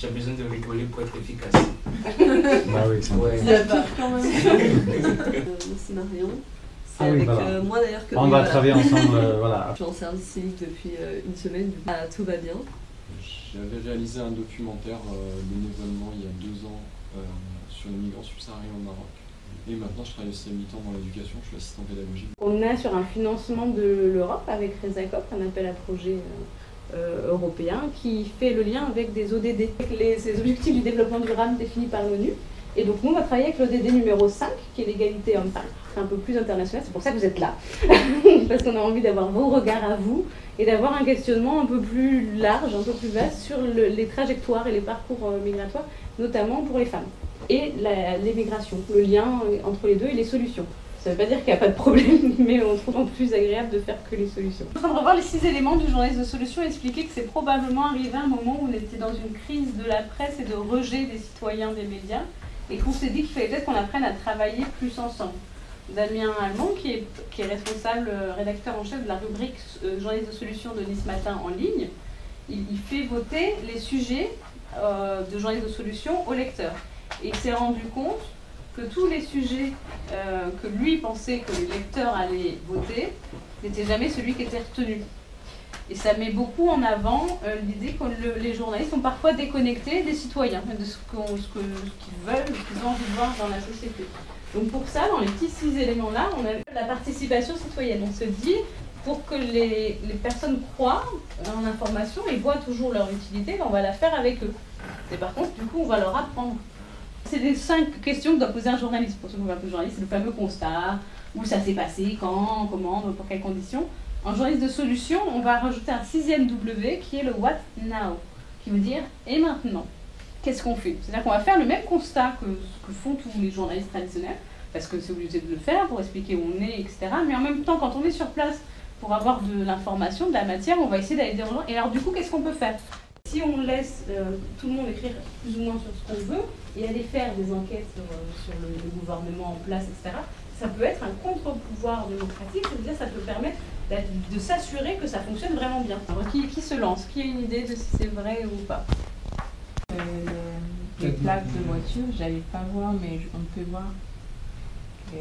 j'ai besoin de rigoler pour être efficace. Bah oui, c'est Ouais. Ça va quand même. C'est Marion. C'est avec voilà. moi d'ailleurs que on va travailler ensemble, voilà. Je suis en service civique depuis une semaine, tout va bien. J'avais réalisé un documentaire bénévolement il y a 2 ans sur les migrants subsahariens au Maroc. Et maintenant, je travaille aussi à mi-temps dans l'éducation, je suis assistant pédagogique. On est sur un financement de l'Europe avec Resacop, un appel à projet européen qui fait le lien avec des ODD, ces objectifs du développement durable définis par l'ONU. Et donc nous, on va travailler avec l'ODD numéro 5, qui est l'égalité homme-femme. C'est un peu plus international, c'est pour ça que vous êtes là. Parce qu'on a envie d'avoir vos regards à vous et d'avoir un questionnement un peu plus large, un peu plus vaste sur les trajectoires et les parcours migratoires, notamment pour les femmes. Et l'émigration, le lien entre les deux et les solutions. Ça ne veut pas dire qu'il n'y a pas de problème, mais on trouve plus agréable de faire que les solutions. Je suis en train de revoir les 6 éléments du journaliste de solution et expliquer que c'est probablement arrivé à un moment où on était dans une crise de la presse et de rejet des citoyens des médias, et qu'on s'est dit qu'il fallait peut-être qu'on apprenne à travailler plus ensemble. Damien Allemand, qui est responsable, rédacteur en chef de la rubrique journaliste de solution de Nice Matin en ligne, il fait voter les sujets de journaliste de solution aux lecteurs. Et il s'est rendu compte que tous les sujets que lui pensait que les lecteurs allaient voter n'étaient jamais celui qui était retenu. Et ça met beaucoup en avant l'idée que les journalistes sont parfois déconnectés des citoyens, de ce qu'ils veulent, ce qu'ils ont envie de voir dans la société. Donc pour ça, dans les petits 6 éléments-là, on a la participation citoyenne. On se dit, pour que les personnes croient en l'information et voient toujours leur utilité, on va la faire avec eux. Et par contre, du coup, on va leur apprendre. C'est les 5 questions que doit poser un journaliste. Pour ceux qui sont un peu journalistes, c'est le fameux constat, où ça s'est passé, quand, comment, pour quelles conditions. En journaliste de solution, on va rajouter un 6e W qui est le What Now, qui veut dire et maintenant. Qu'est-ce qu'on fait? C'est-à-dire qu'on va faire le même constat que font tous les journalistes traditionnels, parce que c'est obligé de le faire pour expliquer où on est, etc. Mais en même temps, quand on est sur place pour avoir de l'information, de la matière, on va essayer d'aller dire aux gens. Et alors du coup, qu'est-ce qu'on peut faire? Si on laisse tout le monde écrire plus ou moins sur ce qu'on veut et aller faire des enquêtes sur le gouvernement en place, etc., ça peut être un contre-pouvoir démocratique, c'est-à-dire ça peut permettre de s'assurer que ça fonctionne vraiment bien. Alors, qui se lance? Qui a une idée de si c'est vrai ou pas? Les plaques de voiture, j'arrive pas à voir, mais on peut voir que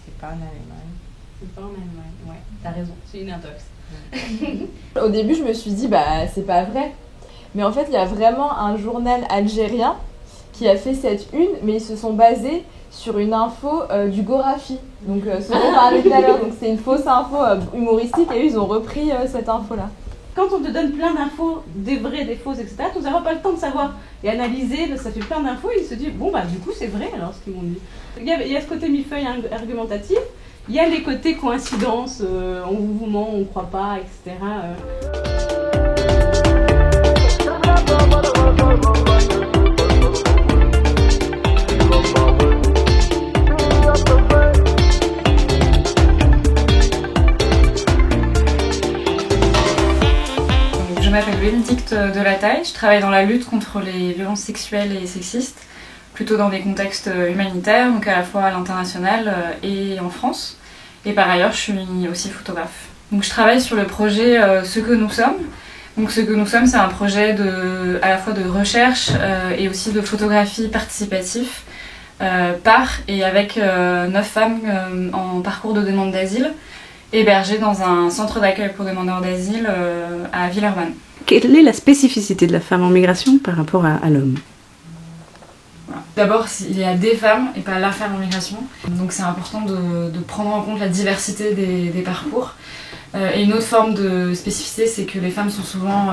c'est pas en Allemagne. C'est pas en Allemagne, ouais, t'as raison, c'est une intox. Au début, je me suis dit, bah, c'est pas vrai. Mais en fait, il y a vraiment un journal algérien qui a fait cette une, mais ils se sont basés sur une info du Gorafi. Donc, ce dont on parlait tout à l'heure. Donc, c'est une fausse info humoristique et eux, ils ont repris cette info-là. Quand on te donne plein d'infos, des vraies, des fausses, etc., tu n'auras pas le temps de savoir et analyser, ça fait plein d'infos et il se dit, bon, bah, du coup, c'est vrai alors ce qu'ils m'ont dit. Il y a ce côté millefeuille argumentatif, il y a les côtés coïncidences, on vous ment, on ne croit pas, etc. Je m'appelle Bénédicte Delataille, je travaille dans la lutte contre les violences sexuelles et sexistes, plutôt dans des contextes humanitaires, donc à la fois à l'international et en France. Et par ailleurs, je suis aussi photographe. Donc je travaille sur le projet Ce que nous sommes. Donc Ce que nous sommes, c'est un projet à la fois de recherche et aussi de photographie participative par et avec 9 femmes en parcours de demande d'asile, hébergées dans un centre d'accueil pour demandeurs d'asile à Villeurbanne. Quelle est la spécificité de la femme en migration par rapport à l'homme? Voilà. D'abord, il y a des femmes et pas la femme en migration, donc c'est important de prendre en compte la diversité des parcours. Et une autre forme de spécificité, c'est que les femmes sont souvent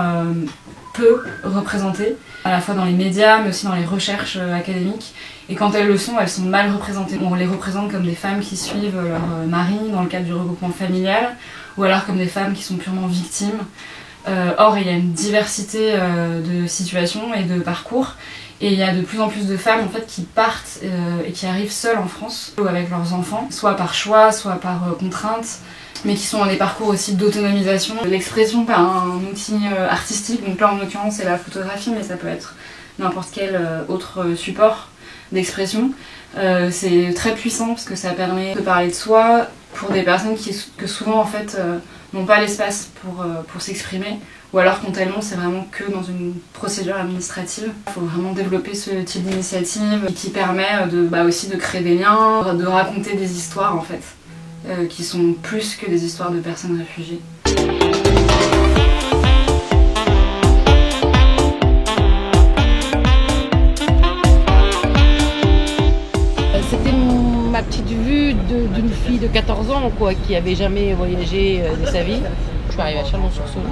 peu représentées, à la fois dans les médias, mais aussi dans les recherches académiques. Et quand elles le sont, elles sont mal représentées. On les représente comme des femmes qui suivent leur mari dans le cadre du regroupement familial, ou alors comme des femmes qui sont purement victimes. Or, il y a une diversité de situations et de parcours. Et il y a de plus en plus de femmes en fait, qui partent et qui arrivent seules en France, ou avec leurs enfants, soit par choix, soit par contrainte, mais qui sont dans des parcours aussi d'autonomisation. L'expression par un outil artistique, donc là en l'occurrence c'est la photographie, mais ça peut être n'importe quel autre support d'expression. C'est très puissant parce que ça permet de parler de soi pour des personnes que souvent en fait n'ont pas l'espace pour s'exprimer ou alors quand elles l'ont, c'est vraiment que dans une procédure administrative. Il faut vraiment développer ce type d'initiative qui permet aussi de créer des liens, de raconter des histoires en fait, qui sont plus que des histoires de personnes réfugiées. C'était ma petite vue d'une fille de 14 ans quoi, qui n'avait jamais voyagé de sa vie. Je suis arrivée à Chalon-sur-Saône,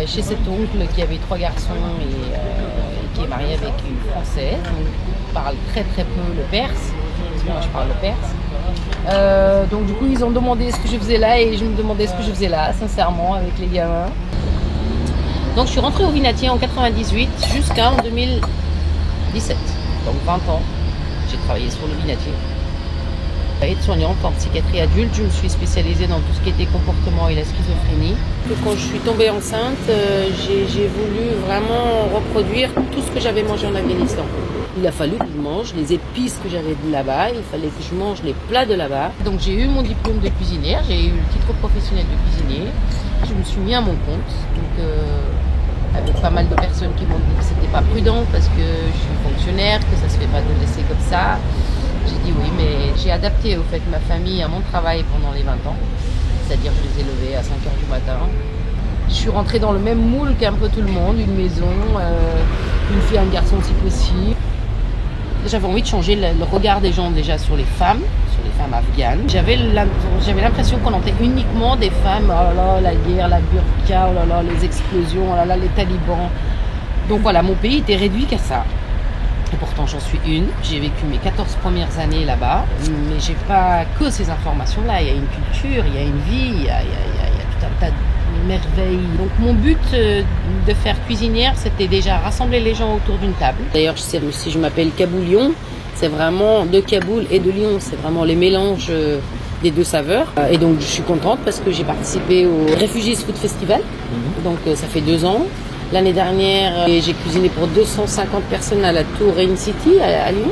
chez cet oncle qui avait 3 garçons et qui est marié avec une Française. On parle très très peu le perse, moi je parle le perse. Donc du coup ils ont demandé ce que je faisais là et je me demandais ce que je faisais là, sincèrement, avec les gamins. Donc je suis rentrée au Vinatier en 98 jusqu'en 2017, donc 20 ans. J'ai travaillé sur le Vinatier. Aide-soignante en psychiatrie adulte, je me suis spécialisée dans tout ce qui était comportement et la schizophrénie. Quand je suis tombée enceinte, j'ai voulu vraiment reproduire tout ce que j'avais mangé en Afghanistan. Il a fallu que je mange les épices que j'avais de là-bas, il fallait que je mange les plats de là-bas. Donc j'ai eu mon diplôme de cuisinière, j'ai eu le titre professionnel de cuisinier. Je me suis mis à mon compte, donc avec pas mal de personnes qui m'ont dit que c'était pas prudent parce que je suis fonctionnaire, que ça se fait pas de laisser comme ça. J'ai dit oui, mais j'ai adapté au fait ma famille à mon travail pendant les 20 ans. C'est-à-dire que je les ai levés à 5h du matin. Je suis rentrée dans le même moule qu'un peu tout le monde, une maison, une fille, un garçon si possible. J'avais envie de changer le regard des gens déjà sur les femmes afghanes. J'avais l'impression qu'on entendait uniquement des femmes, oh là là, la guerre, la burqa, oh là là, les explosions, oh là là, les talibans. Donc voilà, mon pays était réduit qu'à ça. Et pourtant j'en suis une, j'ai vécu mes 14 premières années là-bas, mais j'ai pas que ces informations-là, il y a une culture, il y a une vie, il y a tout un tas de merveilles. Donc mon but de faire cuisinière, c'était déjà rassembler les gens autour d'une table. D'ailleurs si je m'appelle Kaboulion, c'est vraiment de Kaboul et de Lyon, c'est vraiment les mélanges des deux saveurs. Et donc je suis contente parce que j'ai participé au Refugees Food Festival, donc ça fait 2 ans. L'année dernière, j'ai cuisiné pour 250 personnes à la Tour Rain City à Lyon.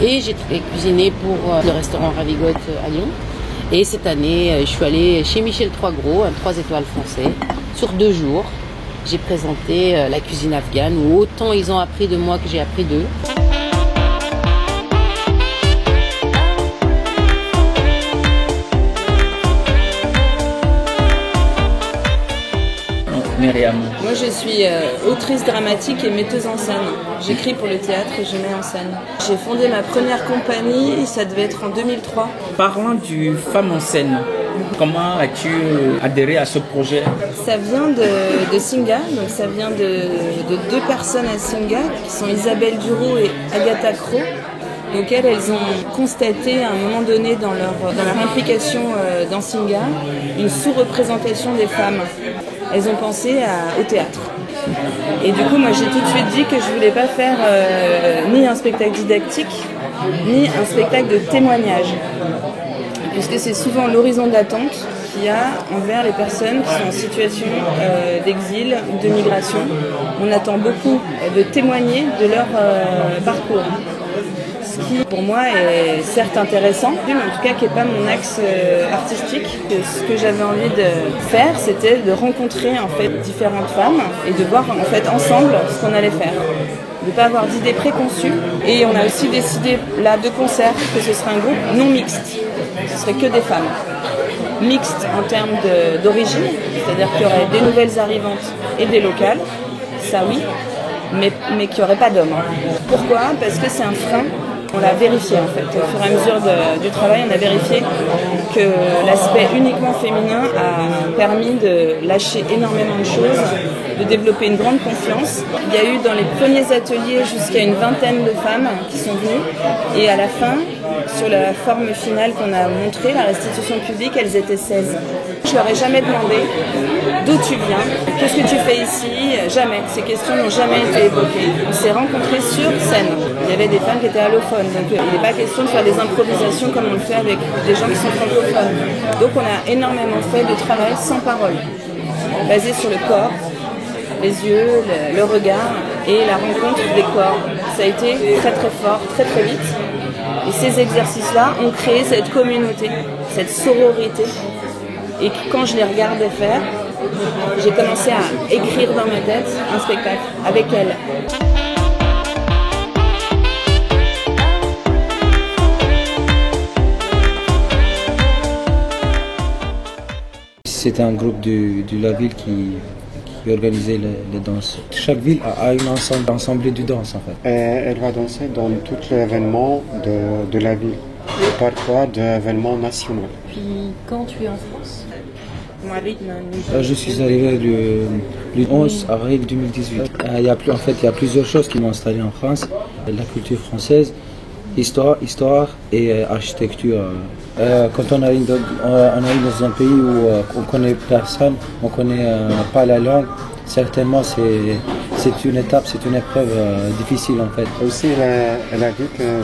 Et j'ai cuisiné pour le restaurant Ravigote à Lyon. Et cette année, je suis allée chez Michel Troisgros, un 3 étoiles français. Sur 2 jours, j'ai présenté la cuisine afghane où autant ils ont appris de moi que j'ai appris d'eux. Moi je suis autrice dramatique et metteuse en scène. J'écris pour le théâtre et je mets en scène. J'ai fondé ma première compagnie, ça devait être en 2003. Parlant du Femmes en scène, comment as-tu adhéré à ce projet? Ça vient de Singa, donc ça vient de 2 personnes à Singa, qui sont Isabelle Duro et Agatha Crow. Donc elles ont constaté à un moment donné dans leur implication dans Singa une sous-représentation des femmes. Elles ont pensé au théâtre. Et du coup, moi j'ai tout de suite dit que je voulais pas faire ni un spectacle didactique, ni un spectacle de témoignage. Puisque c'est souvent l'horizon d'attente qu'il y a envers les personnes qui sont en situation d'exil ou de migration. On attend beaucoup de témoigner de leur parcours. Ce qui pour moi est certes intéressant, mais en tout cas qui n'est pas mon axe artistique. Ce que j'avais envie de faire, c'était de rencontrer en fait différentes femmes et de voir en fait ensemble ce qu'on allait faire. De ne pas avoir d'idées préconçues. Et on a aussi décidé là de concert que ce serait un groupe non mixte. Ce serait que des femmes. Mixte en termes d'origine, c'est-à-dire qu'il y aurait des nouvelles arrivantes et des locales, ça oui, mais qu'il n'y aurait pas d'hommes. Pourquoi? Parce que c'est un frein. On l'a vérifié en fait, au fur et à mesure du travail, on a vérifié que l'aspect uniquement féminin a permis de lâcher énormément de choses, de développer une grande confiance. Il y a eu dans les premiers ateliers jusqu'à une 20aine de femmes qui sont venues et à la fin, sur la forme finale qu'on a montrée, la restitution publique, elles étaient 16. Je leur ai jamais demandé d'où tu viens, qu'est-ce que tu fais ici, jamais. Ces questions n'ont jamais été évoquées. On s'est rencontrés sur scène. Il y avait des femmes qui étaient allophones, donc il n'est pas question de faire des improvisations comme on le fait avec des gens qui sont francophones. Donc on a énormément fait de travail sans parole, basé sur le corps, les yeux, le regard et la rencontre des corps. Ça a été très très fort, très très vite. Et ces exercices-là ont créé cette communauté, cette sororité. Et quand je les regardais faire, j'ai commencé à écrire dans ma tête un spectacle avec elle. C'était un groupe de la ville qui organisait les danses. Chaque ville a une ensemble de danses en fait. Elle va danser dans tous les événements de la ville, et parfois d'événements nationaux. Puis quand tu es en France? Je suis arrivé le 11 avril 2018. Il y a plusieurs choses qui m'ont installé en France. La culture française, histoire et architecture. Quand on arrive dans un pays où on ne connaît personne, on ne connaît pas la langue, certainement c'est une étape, c'est une épreuve difficile en fait. Aussi, elle a dit que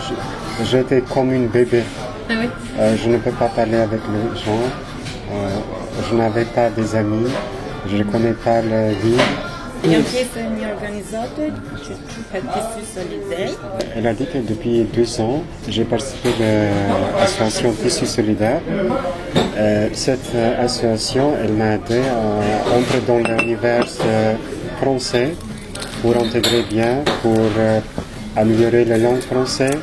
j'étais comme une bébé. Ah oui. Je ne peux pas parler avec les gens. Je n'avais pas des amis, je ne connais pas la vie. Elle a dit que depuis 2 ans, j'ai participé à l'association Tissu Solidaire. Cette association, elle m'a aidé à entrer dans l'univers français pour intégrer bien, pour améliorer la langue française,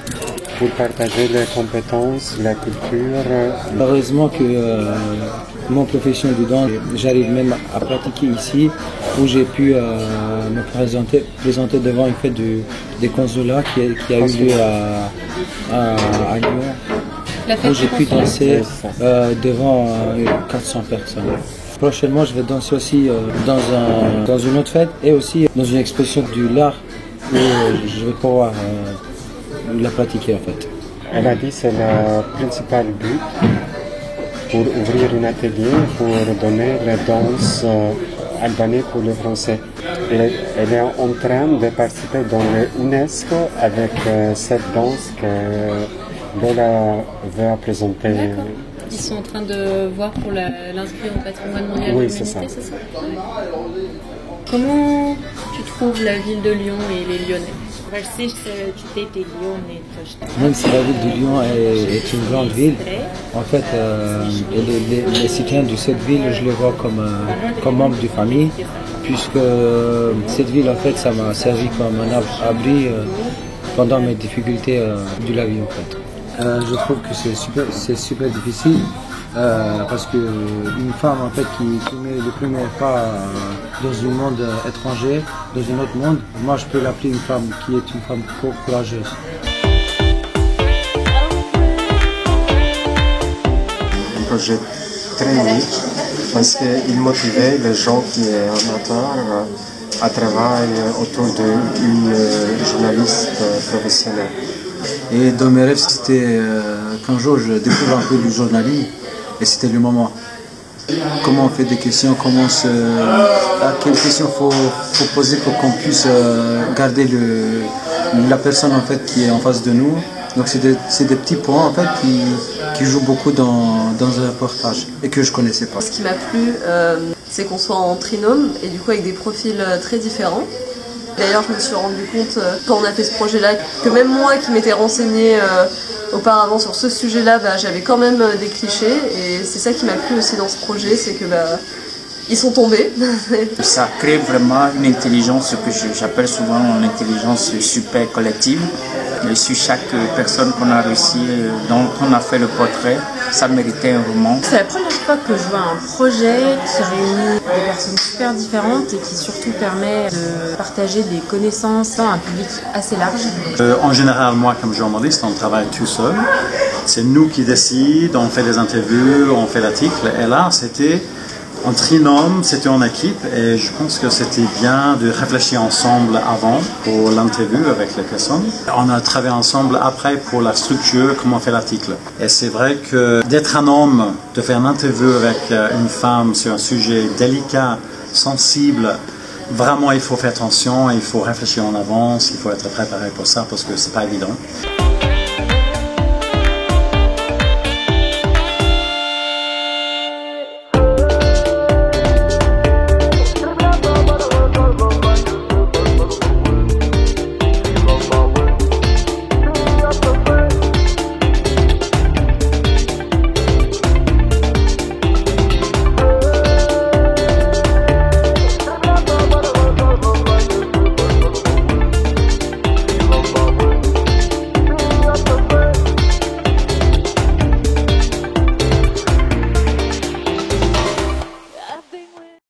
pour partager les compétences, la culture. Heureusement que mon profession de danse, j'arrive même à pratiquer ici, où j'ai pu me présenter devant une fête des consulats qui a eu lieu à Lyon, où j'ai pu danser devant 400 personnes. Prochainement, je vais danser aussi dans une autre fête et aussi dans une exposition de l'art où je vais pouvoir la pratiquer en fait. Elle a dit que c'est le principal but pour ouvrir un atelier pour donner la danse albanais pour les Français. Elle est en train de participer dans l'UNESCO avec cette danse que Lola veut présenter. Ils sont en train de voir pour l'inscrire au patrimoine mondial de l'humanité, c'est ça? Comment tu trouves la ville de Lyon et les Lyonnais? Même si la ville de Lyon est une grande ville, en fait, les citoyens de cette ville, je les vois comme membres de famille, puisque cette ville, en fait, ça m'a servi comme un abri pendant mes difficultés de la vie, en fait. Je trouve que c'est super difficile parce qu'une femme en fait qui met le premier pas dans un monde étranger, dans un autre monde, moi je peux l'appeler une femme qui est une femme courageuse. Un projet très unique parce qu'il motivait les gens qui sont amateurs à travailler autour d'une journaliste professionnelle. Et dans mes rêves, c'était qu'un jour je découvre un peu du journalisme et c'était le moment. Comment on fait des questions, à quelles questions faut poser pour qu'on puisse garder la personne en fait qui est en face de nous. Donc c'est des petits points en fait qui jouent beaucoup dans un reportage et que je connaissais pas. Ce qui m'a plu, c'est qu'on soit en trinôme et du coup avec des profils très différents. D'ailleurs, je me suis rendu compte, quand on a fait ce projet-là, que même moi qui m'étais renseignée auparavant sur ce sujet-là, j'avais quand même des clichés. Et c'est ça qui m'a plu aussi dans ce projet, c'est que ils sont tombés. Ça crée vraiment une intelligence, ce que j'appelle souvent une intelligence super collective. Et sur chaque personne qu'on a réussi, dont on a fait le portrait, ça méritait un roman. C'est la première fois que je vois un projet qui réunit des personnes super différentes et qui surtout permet de partager des connaissances à un public assez large. En général, moi comme journaliste, on travaille tout seul. C'est nous qui décidons, on fait des interviews, on fait l'article. Et là, c'était en trinôme, c'était en équipe et je pense que c'était bien de réfléchir ensemble avant pour l'interview avec les personnes. On a travaillé ensemble après pour la structure, comment on fait l'article. Et c'est vrai que d'être un homme, de faire une interview avec une femme sur un sujet délicat, sensible, vraiment il faut faire attention, il faut réfléchir en avance, il faut être préparé pour ça parce que c'est pas évident.